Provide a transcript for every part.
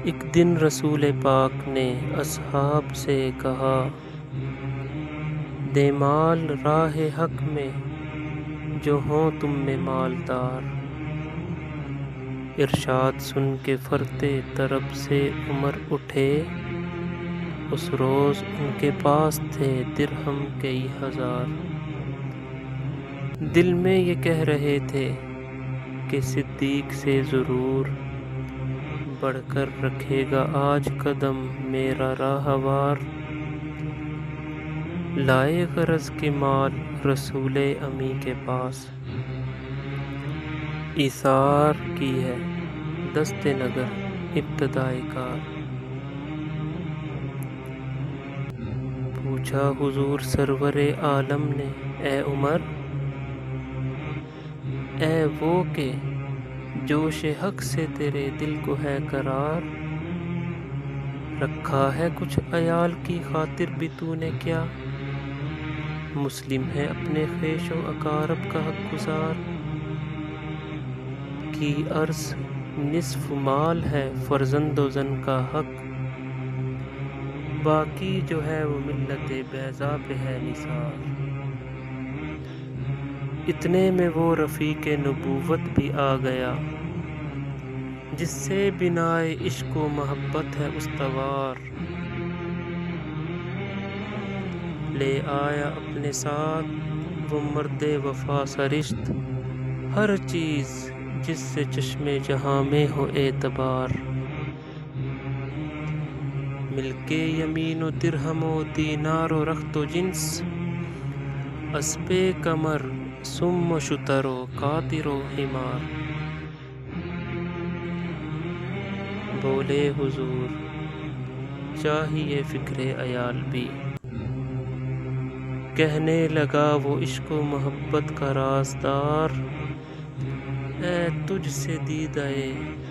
ایک دن رسول پاک نے اصحاب سے کہا، دے مال راہ حق میں جو ہوں تم میں مالدار۔ ارشاد سن کے فرتے طرب سے عمر اٹھے، اس روز ان کے پاس تھے درہم کئی ہزار۔ دل میں یہ کہہ رہے تھے کہ صدیق سے ضرور بڑھ کر رکھے گا آج قدم میرا راہوار۔ لائے غرض کے مال رسول امی کے پاس، ایثار کی ہے دست نگر ابتدائے کار۔ پوچھا حضور سرور عالم نے، اے عمر، اے وہ کہ جوش حق سے تیرے دل کو ہے قرار، رکھا ہے کچھ عیال کی خاطر بھی تو نے کیا؟ مسلم ہے اپنے خویش و اقارب کا حق گزار، کی عرض نصف مال ہے فرزند و زن کا حق، باقی جو ہے وہ ملت بیضا پہ ہے نثار۔ اتنے میں وہ رفیق نبوت بھی آ گیا، جس سے بنائے عشق و محبت ہے استوار۔ لے آیا اپنے ساتھ وہ مرد وفا سرشت، ہر چیز جس سے چشم جہاں میں ہو اعتبار۔ ملک یمین و درہم و دینار و رخت و جنس، اسپِ قمر سم و شتر و قاطر و حمار۔ بولے حضور چاہیے فکر عیال بھی، کہنے لگا وہ عشق و محبت کا رازدار، اے تجھ سے دیدہ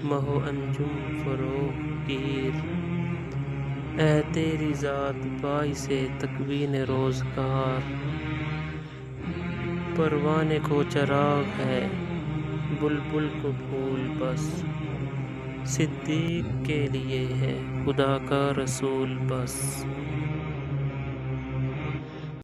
مہ و انجم فروغ گیر، اے تیری ذات باعث تکوین روزگار۔ پروانے کو چراغ ہے بلبل کو پھول بس، صدیق کے لیے ہے خدا کا رسول بس۔